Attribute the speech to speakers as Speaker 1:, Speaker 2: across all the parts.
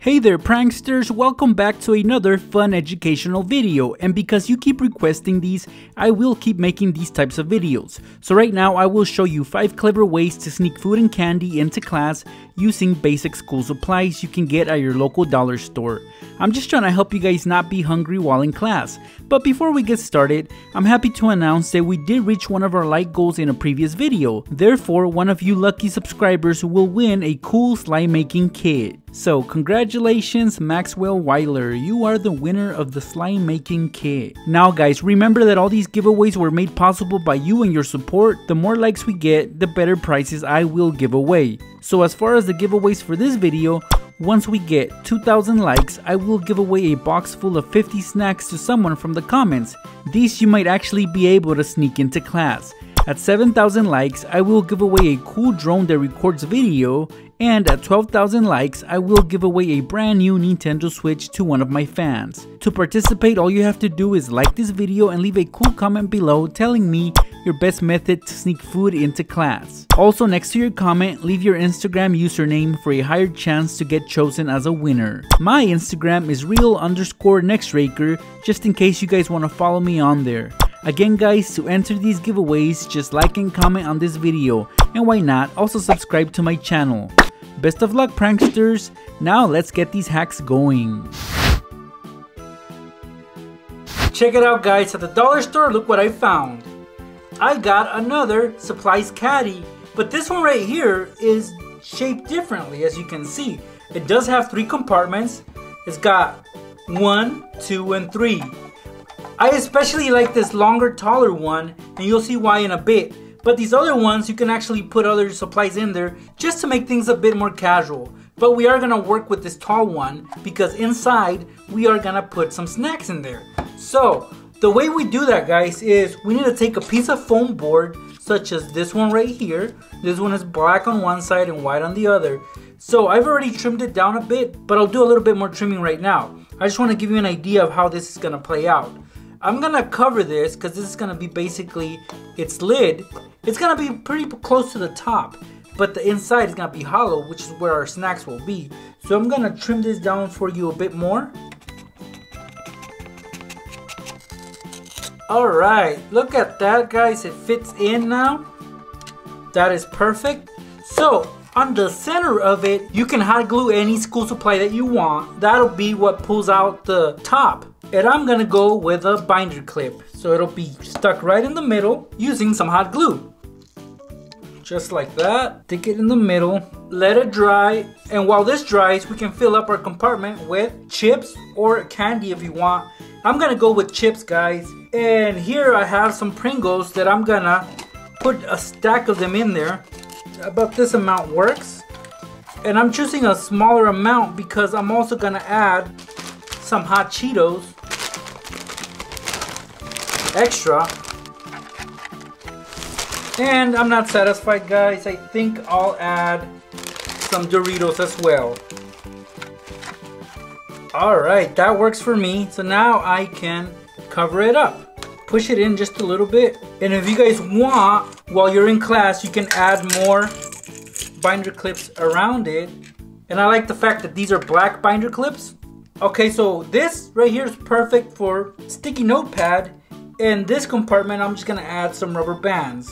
Speaker 1: Hey there pranksters, welcome back to another fun educational video, and because you keep requesting these, I will keep making these types of videos. So right now I will show you 5 clever ways to sneak food and candy into class using basic school supplies you can get at your local dollar store. I'm just trying to help you guys not be hungry while in class. But before we get started, I'm happy to announce that we did reach one of our like goals in a previous video. Therefore, one of you lucky subscribers will win a cool slime making kit. So congratulations Maxwell Weiler, you are the winner of the slime making kit. Now guys, remember that all these giveaways were made possible by you and your support. The more likes we get, the better prizes I will give away. So as far as the giveaways for this video, once we get 2,000 likes, I will give away a box full of 50 snacks to someone from the comments. These you might actually be able to sneak into class. At 7,000 likes, I will give away a cool drone that records video, and at 12,000 likes, I will give away a brand new Nintendo Switch to one of my fans. To participate, all you have to do is like this video and leave a cool comment below telling me your best method to sneak food into class. Also, next to your comment, leave your Instagram username for a higher chance to get chosen as a winner. My Instagram is real_Nextraker, just in case you guys want to follow me on there. Again guys, to enter these giveaways, just like and comment on this video, and why not, also subscribe to my channel. Best of luck pranksters, now let's get these hacks going. Check it out guys, at the dollar store, look what I found. I got another supplies caddy, but this one right here is shaped differently as you can see. It does have 3 compartments, it's got 1, 2, and 3. I especially like this longer, taller one, and you'll see why in a bit. But these other ones, you can actually put other supplies in there just to make things a bit more casual. But we are gonna work with this tall one because inside we are gonna put some snacks in there. So the way we do that guys is we need to take a piece of foam board such as this one right here. This one is black on one side and white on the other. So I've already trimmed it down a bit, but I'll do a little bit more trimming right now. I just want to give you an idea of how this is gonna play out. I'm gonna cover this because this is gonna be basically its lid. It's gonna be pretty close to the top, but the inside is gonna be hollow, which is where our snacks will be. So I'm gonna trim this down for you a bit more. Alright, look at that guys, it fits in now. That is perfect. So on the center of it, you can hot glue any school supply that you want. That'll be what pulls out the top. And I'm gonna go with a binder clip. So it'll be stuck right in the middle using some hot glue. Just like that. Stick it in the middle. Let it dry. And while this dries, we can fill up our compartment with chips or candy if you want. I'm gonna go with chips guys. And here I have some Pringles that I'm gonna put a stack of them in there. About this amount works. And I'm choosing a smaller amount because I'm also gonna add some hot Cheetos extra, and I'm not satisfied guys, I think I'll add some Doritos as well. Alright, that works for me. So now I can cover it up, push it in just a little bit, and if you guys want, while you're in class, you can add more binder clips around it. And I like the fact that these are black binder clips. Okay, so this right here is perfect for sticky notepad. In this compartment, I'm just gonna add some rubber bands.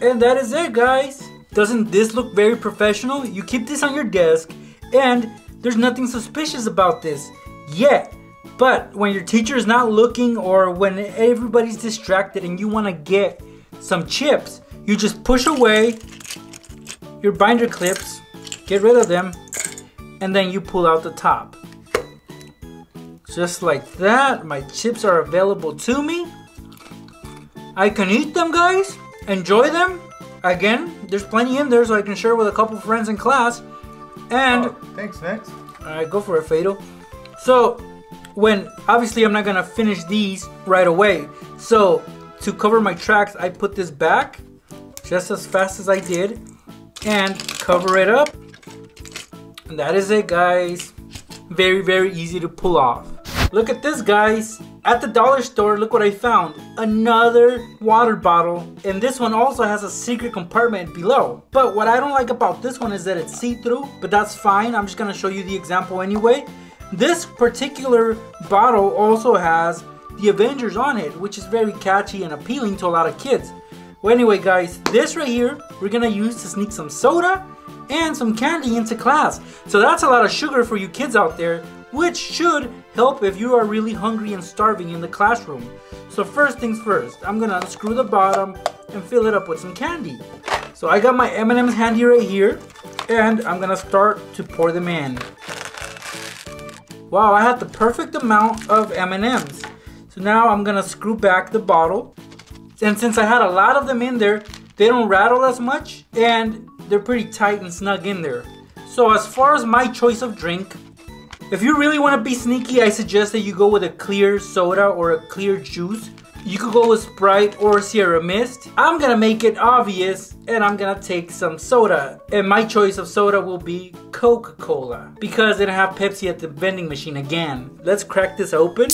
Speaker 1: And that is it, guys. Doesn't this look very professional? You keep this on your desk, and there's nothing suspicious about this yet. But when your teacher is not looking, or when everybody's distracted and you wanna get some chips, you just push away your binder clips, get rid of them, and then you pull out the top. Just like that, my chips are available to me. I can eat them guys, enjoy them. Again, there's plenty in there so I can share with a couple friends in class. And
Speaker 2: thanks Nex.
Speaker 1: Alright, go for it Fatal. So obviously I'm not gonna finish these right away. So to cover my tracks, I put this back just as fast as I did and cover it up. And that is it guys. Very, very easy to pull off. Look at this guys. At the dollar store, look what I found. Another water bottle. And this one also has a secret compartment below. But what I don't like about this one is that it's see-through. But that's fine. I'm just going to show you the example anyway. This particular bottle also has the Avengers on it, which is very catchy and appealing to a lot of kids. Well, anyway, guys, this right here, we're going to use to sneak some soda and some candy into class. So that's a lot of sugar for you kids out there, which should help if you are really hungry and starving in the classroom. So first things first, I'm gonna unscrew the bottom and fill it up with some candy. So I got my M&ms handy right here, and I'm gonna start to pour them in. Wow, I had the perfect amount of M&ms. So now I'm gonna screw back the bottle. And since I had a lot of them in there, they don't rattle as much, and they're pretty tight and snug in there. So as far as my choice of drink, if you really want to be sneaky, I suggest that you go with a clear soda or a clear juice. You could go with Sprite or Sierra Mist. I'm gonna make it obvious, and I'm gonna take some soda. And my choice of soda will be Coca-Cola, because they don't have Pepsi at the vending machine again. Let's crack this open.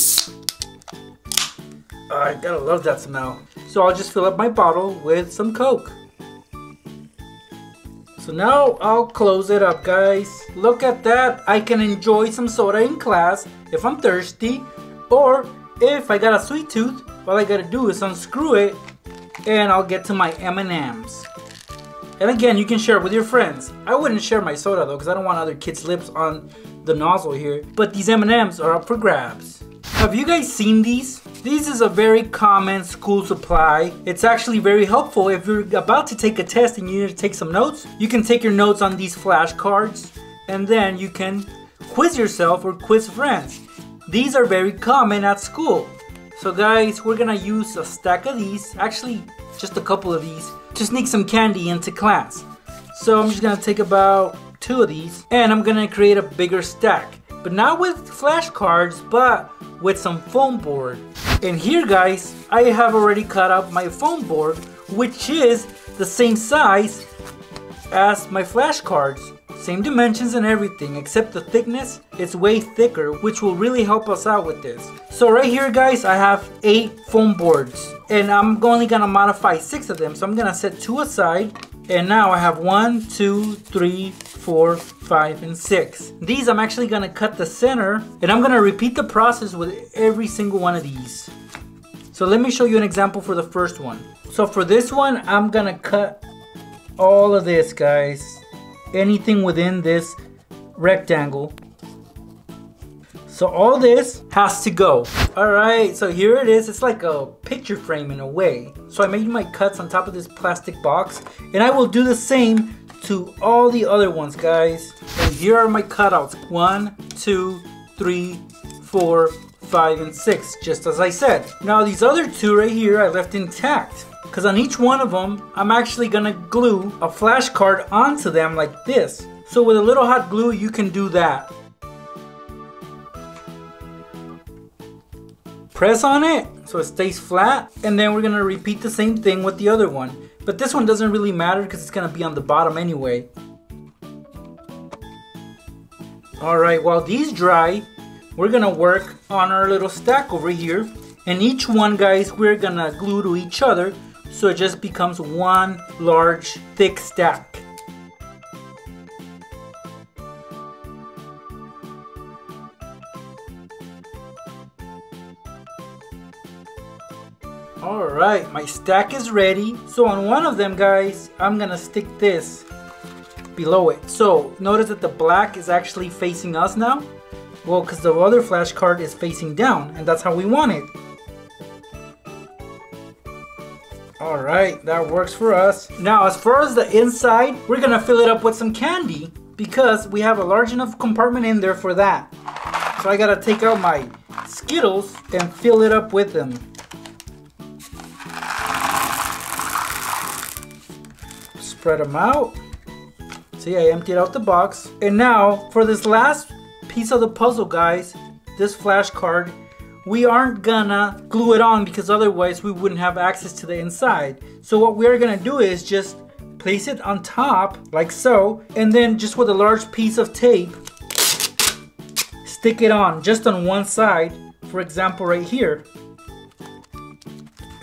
Speaker 1: Oh, I gotta love that smell. So I'll just fill up my bottle with some Coke. So now I'll close it up, guys. Look at that. I can enjoy some soda in class if I'm thirsty, or if I got a sweet tooth, all I gotta do is unscrew it and I'll get to my M&Ms. And again, you can share it with your friends. I wouldn't share my soda though, because I don't want other kids' lips on the nozzle here. But these M&Ms are up for grabs. Have you guys seen these? This is a very common school supply. It's actually very helpful if you're about to take a test and you need to take some notes. You can take your notes on these flashcards, and then you can quiz yourself or quiz friends. These are very common at school. So guys, we're gonna use a stack of these, actually just a couple of these, to sneak some candy into class. So I'm just gonna take about 2 of these, and I'm gonna create a bigger stack. But not with flashcards, but with some foam board. And here, guys, I have already cut out my foam board, which is the same size as my flashcards. Same dimensions and everything, except the thickness, it's way thicker, which will really help us out with this. So right here, guys, I have 8 foam boards, and I'm only gonna modify 6 of them. So I'm gonna set 2 aside, and now I have 1, 2, 3, 4, 5, and 6. These I'm actually gonna cut the center, and I'm gonna repeat the process with every single one of these. So let me show you an example for the first one. So for this one, I'm gonna cut all of this, guys. Anything within this rectangle. So all this has to go. Alright, so here it is. It's like a picture frame in a way. So I made my cuts on top of this plastic box, and I will do the same to all the other ones, guys. And here are my cutouts. 1, 2, 3, 4, 5, and 6, just as I said. Now these other 2 right here I left intact, because on each one of them I'm actually gonna glue a flashcard onto them like this. So with a little hot glue you can do that. Press on it so it stays flat, and then we're gonna repeat the same thing with the other one. But this one doesn't really matter because it's gonna be on the bottom anyway. Alright, while these dry, we're gonna work on our little stack over here. And each one, guys, we're gonna glue to each other so it just becomes one large, thick stack. Alright, my stack is ready. So on one of them, guys, I'm gonna stick this below it. So notice that the black is actually facing us now. Well, because the other flashcard is facing down, and that's how we want it. Alright, that works for us. Now, as far as the inside, we're gonna fill it up with some candy because we have a large enough compartment in there for that. So I gotta take out my Skittles and fill it up with them. Spread them out. See, I emptied out the box. And now, for this last piece of the puzzle, guys, this flashcard, we aren't gonna glue it on because otherwise we wouldn't have access to the inside. So what we're gonna do is just place it on top like so, and then just with a large piece of tape, stick it on just on one side for example right here.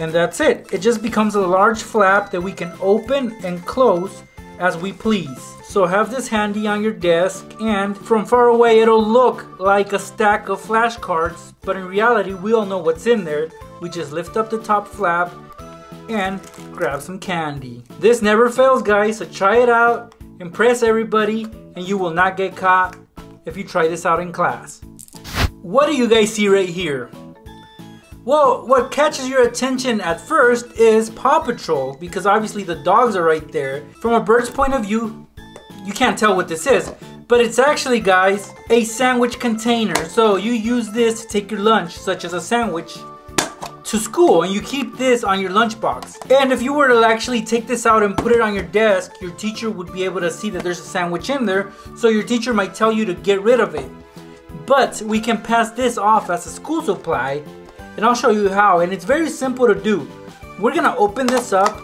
Speaker 1: And that's it. It just becomes a large flap that we can open and close as we please. So have this handy on your desk, and from far away it'll look like a stack of flashcards, but in reality we all know what's in there. We just lift up the top flap and grab some candy. This never fails, guys, so try it out, impress everybody, and you will not get caught if you try this out in class. What do you guys see right here? Well, what catches your attention at first is Paw Patrol, because obviously the dogs are right there. From a bird's point of view, you can't tell what this is, but it's actually, guys, a sandwich container. So you use this to take your lunch, such as a sandwich, to school, and you keep this on your lunchbox. And if you were to actually take this out and put it on your desk, your teacher would be able to see that there's a sandwich in there, so your teacher might tell you to get rid of it. But we can pass this off as a school supply, and I'll show you how, and it's very simple to do. We're gonna open this up,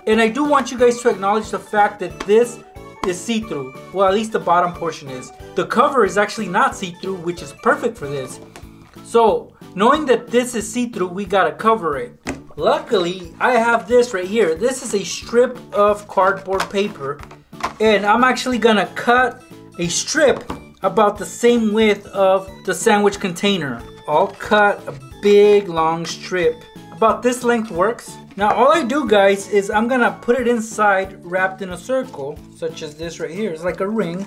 Speaker 1: and I do want you guys to acknowledge the fact that this is see-through. Well, at least the bottom portion is. The cover is actually not see-through, which is perfect for this. So, knowing that this is see-through, we gotta cover it. Luckily, I have this right here. This is a strip of cardboard paper, and I'm actually gonna cut a strip about the same width of the sandwich container. I'll cut a big long strip. About this length works. Now all I do, guys, is I'm gonna put it inside wrapped in a circle, such as this right here. It's like a ring.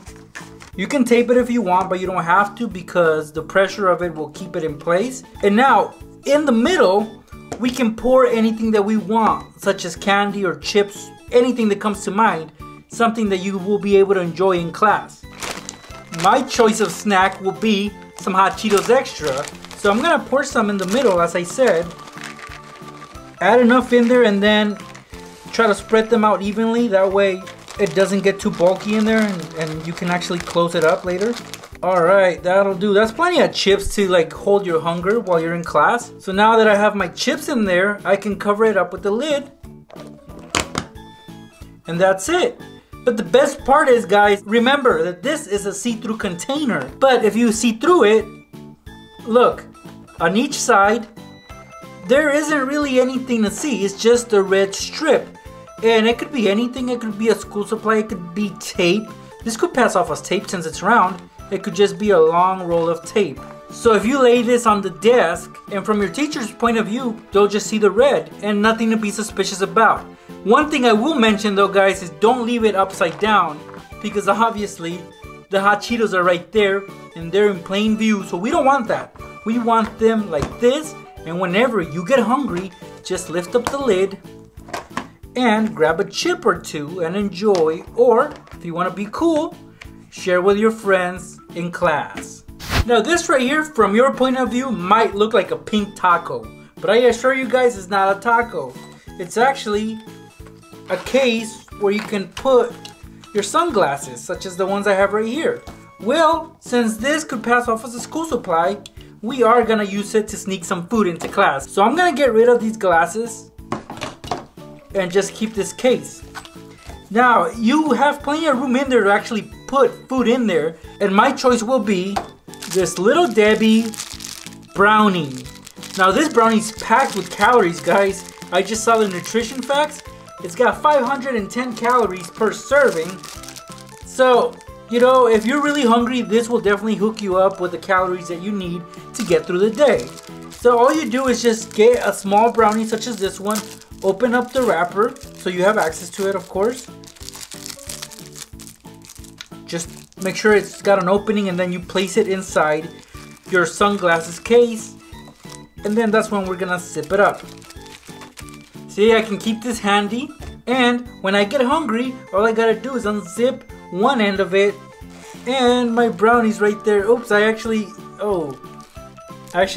Speaker 1: You can tape it if you want, but you don't have to, because the pressure of it will keep it in place. And now, in the middle, we can pour anything that we want, such as candy or chips, anything that comes to mind, something that you will be able to enjoy in class. My choice of snack will be some hot Cheetos Extra. So I'm gonna pour some in the middle, as I said. Add enough in there and then try to spread them out evenly. That way it doesn't get too bulky in there, and you can actually close it up later. Alright, that'll do. That's plenty of chips to like hold your hunger while you're in class. So now that I have my chips in there, I can cover it up with the lid. And that's it. But the best part is, guys, remember that this is a see-through container. But if you see through it, look, on each side, there isn't really anything to see. It's just a red strip. And it could be anything. It could be a school supply. It could be tape. This could pass off as tape since it's round. It could just be a long roll of tape. So if you lay this on the desk, and from your teacher's point of view, they'll just see the red and nothing to be suspicious about. One thing I will mention though, guys, is don't leave it upside down, because obviously the hot Cheetos are right there and they're in plain view, so we don't want that. We want them like this, and whenever you get hungry, just lift up the lid and grab a chip or two and enjoy, or if you want to be cool, share with your friends in class. Now this right here, from your point of view, might look like a pink taco, but I assure you guys it's not a taco. It's actually a case where you can put your sunglasses, such as the ones I have right here. Well, since this could pass off as a school supply, we are gonna use it to sneak some food into class. So I'm gonna get rid of these glasses and just keep this case. Now, you have plenty of room in there to actually put food in there, and my choice will be this Little Debbie brownie. Now this brownie's packed with calories, guys. I just saw the nutrition facts. It's got 510 calories per serving. So, you know, if you're really hungry, this will definitely hook you up with the calories that you need to get through the day. So all you do is just get a small brownie such as this one, open up the wrapper so you have access to it, of course. Just make sure it's got an opening, and then you place it inside your sunglasses case, and then that's when we're gonna zip it up. See, I can keep this handy, and when I get hungry, all I gotta do is unzip one end of it, and my brownie's right there. Oops, I actually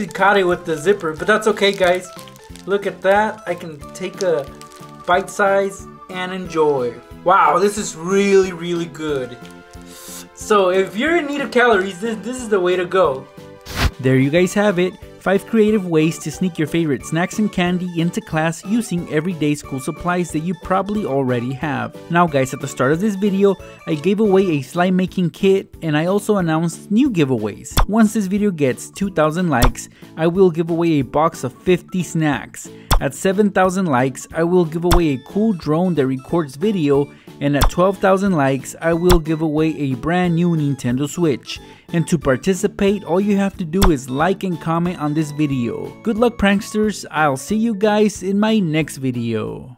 Speaker 1: caught it with the zipper, but that's okay, guys. Look at that. I can take a bite size and enjoy. Wow, this is really, really good. So if you're in need of calories, this is the way to go.
Speaker 2: There you guys have it.
Speaker 1: 5 creative ways to sneak your favorite snacks and candy into class using everyday school supplies that you probably already have. Now guys, at the start of this video, I gave away a slime making kit and I also announced new giveaways. Once this video gets 2,000 likes, I will give away a box of 50 snacks. At 7,000 likes, I will give away a cool drone that records video, and at 12,000 likes, I will give away a brand new Nintendo Switch. And to participate, all you have to do is like and comment on this video. Good luck pranksters, I'll see you guys in my next video.